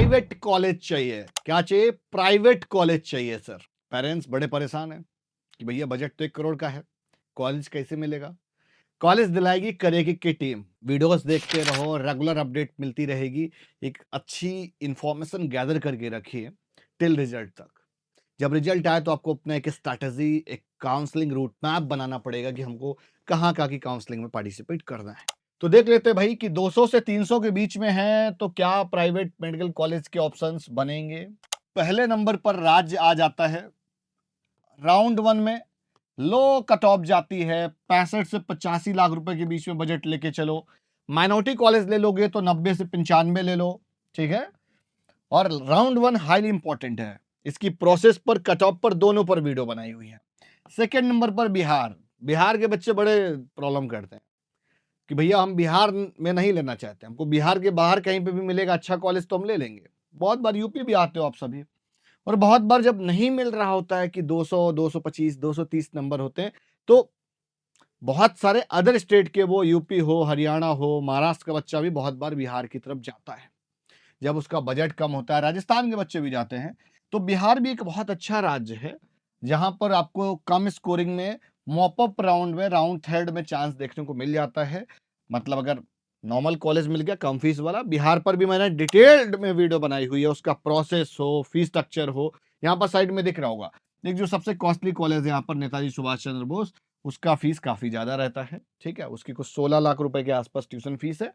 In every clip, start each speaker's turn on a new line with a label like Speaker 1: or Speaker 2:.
Speaker 1: Private college चाहिए। क्या चाहिए? प्राइवेट कॉलेज चाहिए सर। पेरेंट्स बड़े परेशान हैं कि भैया बजट तो 1 करोड़ का है, कॉलेज कैसे मिलेगा? कॉलेज दिलाएगी करेगी की टीम। वीडियोस देखते रहो, रेगुलर अपडेट मिलती रहेगी। एक अच्छी इंफॉर्मेशन गैदर करके रखिए टिल रिजल्ट तक। जब रिजल्ट आए तो आपको अपना एक स्ट्रैटेजी, एक काउंसलिंग रूट मैप बनाना पड़ेगा कि हमको कहाँ की काउंसलिंग में पार्टिसिपेट करना है। तो देख लेते हैं भाई कि 200 से 300 के बीच में है तो क्या प्राइवेट मेडिकल कॉलेज के ऑप्शंस बनेंगे। पहले नंबर पर राज्य आ जाता है। राउंड 1 में लो कट ऑफ जाती है, 65 से 85 लाख रुपए के बीच में बजट लेके चलो। माइनॉरिटी कॉलेज ले लोगे तो 90 से 95 ले लो, ठीक है। और राउंड 1 हाईली इंपॉर्टेंट है। इसकी प्रोसेस पर, कट ऑफ पर, दोनों पर वीडियो बनाई हुई है। सेकंड नंबर पर बिहार। बिहार के बच्चे बड़े प्रॉब्लम करते हैं कि भैया हम बिहार में नहीं लेना चाहते, हमको बिहार के बाहर कहीं पे भी मिलेगा अच्छा कॉलेज तो हम ले लेंगे। बहुत बार यूपी भी आते हो आप सभी, और बहुत बार जब नहीं मिल रहा होता है कि 200, 225, 230 नंबर होते हैं, तो बहुत सारे अदर स्टेट के, वो यूपी हो, हरियाणा हो, महाराष्ट्र का बच्चा भी बहुत बार बिहार की तरफ जाता है जब उसका बजट कम होता है। राजस्थान के बच्चे भी जाते हैं। तो बिहार भी एक बहुत अच्छा राज्य है जहां पर आपको कम स्कोरिंग में मॉप अप राउंड में, राउंड थर्ड में चांस देखने को मिल जाता है। मतलब अगर नॉर्मल कॉलेज मिल गया कम फीस वाला, बिहार पर भी मैंने डिटेल्ड में वीडियो बनाई हुई है। उसका प्रोसेस हो, फीस स्ट्रक्चर हो, यहाँ पर साइड में दिख रहा होगा। एक जो सबसे कॉस्टली कॉलेज है यहाँ पर, नेताजी सुभाष चंद्र बोस, उसका फीस काफी ज्यादा रहता है, ठीक है। उसकी कुछ 16 लाख रुपए के आसपास ट्यूशन फीस है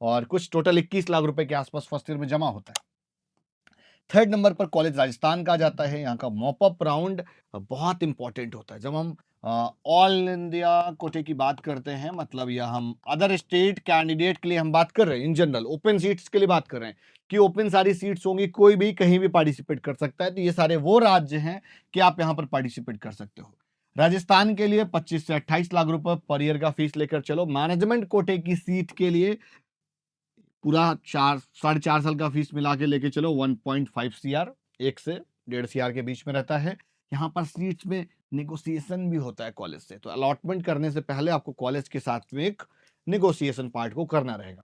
Speaker 1: और कुछ टोटल 21 लाख रुपए के आसपास फर्स्ट ईयर में जमा होता है। थर्ड नंबर पर कॉलेज राजस्थान का आ जाता है। यहाँ का मॉप अप राउंड बहुत इंपॉर्टेंट होता है। जब हम ऑल इंडिया कोटे की बात करते हैं, मतलब या हम अदर स्टेट कैंडिडेट के लिए हम बात कर रहे हैं, इन जनरल ओपन सीट्स के लिए बात कर रहे हैं कि ओपन सारी सीट्स होंगी, कोई भी कहीं भी पार्टिसिपेट कर सकता है। तो ये सारे वो राज्य हैं कि आप यहाँ पर पार्टिसिपेट कर सकते हो। राजस्थान के लिए 25 से 28 लाख रुपए पर ईयर का फीस लेकर चलो। मैनेजमेंट कोटे की सीट के लिए पूरा 4.5 साल का फीस मिला के लेके चलो 1.5 सीआर, 1 से 1.5 सीआर के बीच में रहता है। यहाँ पर सीट्स में नेगोशिएशन भी होता है कॉलेज से, तो अलॉटमेंट करने से पहले आपको कॉलेज के साथ में एक नेगोशिएशन पार्ट को करना रहेगा।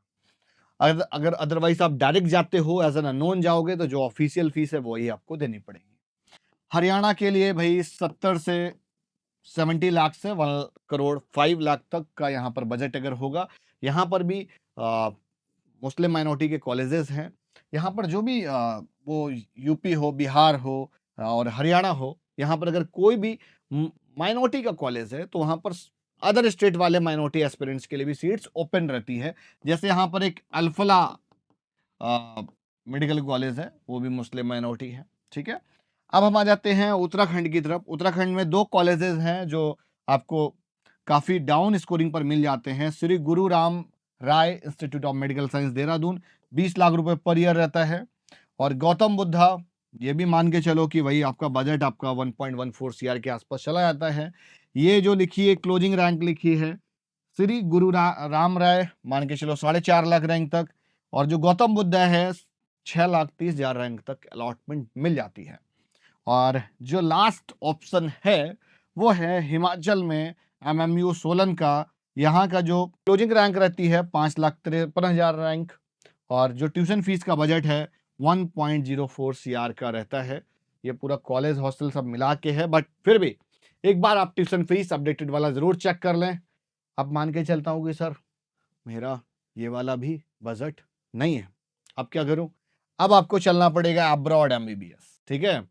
Speaker 1: अगर अदरवाइज आप डायरेक्ट जाते हो, एज एन अननोन जाओगे, तो जो ऑफिशियल फीस है वही आपको देनी पड़ेगी। हरियाणा के लिए भाई 70 से 70 लाख से 1 करोड़ 5 लाख तक का यहाँ पर बजट अगर होगा। यहाँ पर भी मुस्लिम माइनॉरिटी के कॉलेजेस हैं। यहाँ पर जो भी वो यूपी हो, बिहार हो और हरियाणा हो, यहाँ पर अगर कोई भी माइनॉरिटी का कॉलेज है तो वहाँ पर अदर स्टेट वाले माइनॉरिटी एस्पिरेंट्स के लिए भी सीट्स ओपन रहती है। जैसे यहाँ पर एक अल्फला मेडिकल कॉलेज है, वो भी मुस्लिम माइनॉरिटी है, ठीक है। अब हम आ जाते हैं उत्तराखंड की तरफ। उत्तराखंड में 2 कॉलेजेस हैं जो आपको काफ़ी डाउन स्कोरिंग पर मिल जाते हैं। Shri Guru Ram Rai institute of medical science Dehradun, 20 lakh रुपए पर ईयर रहता है। और गौतम बुद्धा, ये भी मान के चलो कि वही आपका बजट आपका 1.14 सीआर के आसपास चला जाता है। ये जो लिखी है क्लोजिंग रैंक लिखी है श्री गुरु राम राय, मान के चलो 4.5 लाख रैंक तक। और जो गौतम बुद्धा है 6,30,000 रैंक तक अलॉटमेंट मिल जाती है। और जो लास्ट ऑप्शन है वो है हिमाचल में एमएमयू सोलन का। यहाँ का जो क्लोजिंग रैंक रहती है 5,53,000 रैंक, और जो ट्यूशन फीस का बजट है 1.04 सीआर का रहता है। ये पूरा कॉलेज हॉस्टल सब मिला के है, बट फिर भी एक बार आप ट्यूशन फीस अपडेटेड वाला जरूर चेक कर लें। अब मान के चलता हूँ कि सर मेरा ये वाला भी बजट नहीं है, अब क्या करूं? अब आपको चलना पड़ेगा अब्रॉड एमबीबीएस, ठीक है।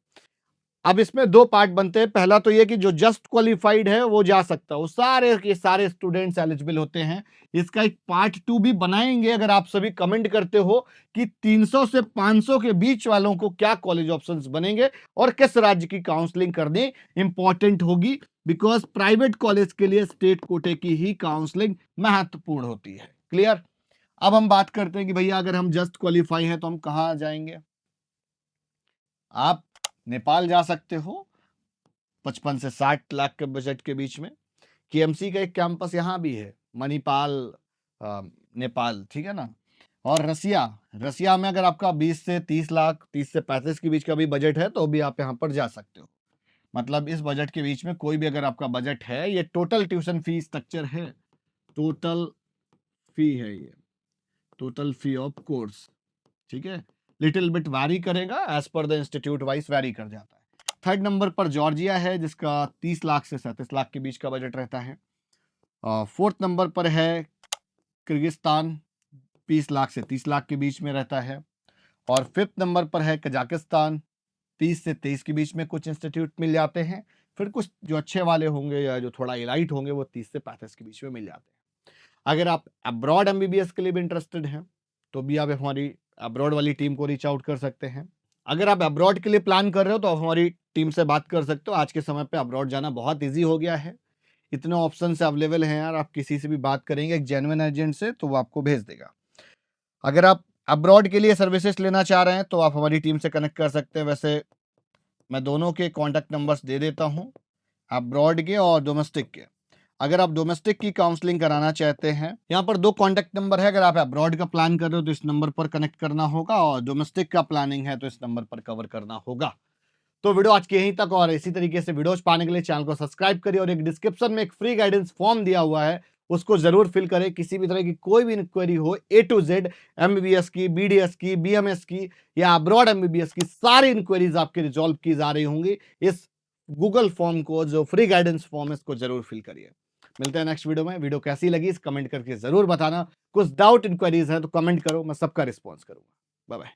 Speaker 1: अब इसमें 2 पार्ट बनते हैं। पहला तो ये कि जो जस्ट क्वालिफाइड है वो जा सकता है, वो सारे के सारे स्टूडेंट्स एलिजिबल होते हैं। इसका एक पार्ट 2 भी बनाएंगे अगर आप सभी कमेंट करते हो कि 300 से 500 के बीच वालों को क्या कॉलेज ऑप्शंस बनेंगे और किस राज्य की काउंसलिंग करनी इंपॉर्टेंट होगी। बिकॉज प्राइवेट कॉलेज के लिए स्टेट कोटे की ही काउंसलिंग महत्वपूर्ण होती है। क्लियर? अब हम बात करते हैं कि भैया अगर हम जस्ट क्वालिफाई हैं तो हम कहाँ जाएंगे। आप नेपाल जा सकते हो 55 से 60 लाख के बजट के बीच में। केएमसी का एक कैंपस यहाँ भी है, मणिपाल नेपाल, ठीक है ना। और रसिया में अगर आपका 20 से 30 लाख, 30 से 35 के बीच का भी बजट है तो भी आप यहाँ पर जा सकते हो। मतलब इस बजट के बीच में कोई भी अगर आपका बजट है, ये टोटल ट्यूशन फी स्ट्रक्चर है, टोटल फी है, ये टोटल फी ऑफ कोर्स, ठीक है। लिटिल बिट वैरी करेगा, as per the institute wise vary कर जाता है। थर्ड नंबर पर जॉर्जिया है जिसका 30 लाख से 37 लाख के बीच का बजट रहता है। फोर्थ नंबर पर है किर्गिस्तान, 20 लाख से 30 लाख के बीच में रहता है। और फिफ्थ नंबर पर है कजाकिस्तान, 30 से 23 के बीच में कुछ इंस्टीट्यूट मिल जाते हैं। फिर कुछ जो अच्छे वाले होंगे या जो थोड़ा इलाइट होंगे वो 30 से 35 के बीच में मिल जाते हैं। अगर आप अब्रॉड एमबीबीएस के लिए भी इंटरेस्टेड हैं तो भी आप हमारी अब्रॉड वाली टीम को रीच आउट कर सकते हैं। अगर आप अब्रॉड के लिए प्लान कर रहे हो तो आप हमारी टीम से बात कर सकते हो। आज के समय पे अब्रॉड जाना बहुत ईजी हो गया है, इतने ऑप्शन अवेलेबल हैं यार। आप किसी से भी बात करेंगे एक जेन्युइन एजेंट से तो वो आपको भेज देगा। अगर आप अब्रॉड के लिए सर्विसेज लेना चाह रहे हैं तो आप हमारी टीम से कनेक्ट कर सकते हैं। वैसे मैं दोनों के कॉन्टैक्ट नंबर्स दे देता हूँ, अब्रॉड के और डोमेस्टिक के। अगर आप डोमेस्टिक की काउंसलिंग कराना चाहते हैं, यहाँ पर 2 कॉन्टैक्ट नंबर है। अगर आप अब्रॉड का प्लान कर रहे हो तो इस नंबर पर कनेक्ट करना होगा, और डोमेस्टिक का प्लानिंग है तो इस नंबर पर कवर करना होगा। तो वीडियो आज के यहीं तक, और इसी तरीके से वीडियोज पाने के लिए चैनल को सब्सक्राइब करिए, और एक डिस्क्रिप्शन में एक फ्री गाइडेंस फॉर्म दिया हुआ है, उसको जरूर फिल करें। किसी भी तरह की कोई भी इंक्वायरी हो A to Z, एमबीबीएस की, बीडीएस की, बीएमएस की या अब्रॉड एमबीबीएस की, सारी इंक्वायरीज आपकी रिजॉल्व की जा रही होंगी। इस गूगल फॉर्म को, जो फ्री गाइडेंस फॉर्म है, इसको जरूर फिल करिए। मिलते हैं नेक्स्ट वीडियो में। वीडियो कैसी लगी इस कमेंट करके जरूर बताना। कुछ डाउट इंक्वायरीज है तो कमेंट करो, मैं सबका रिस्पॉन्स करूंगा। Bye bye.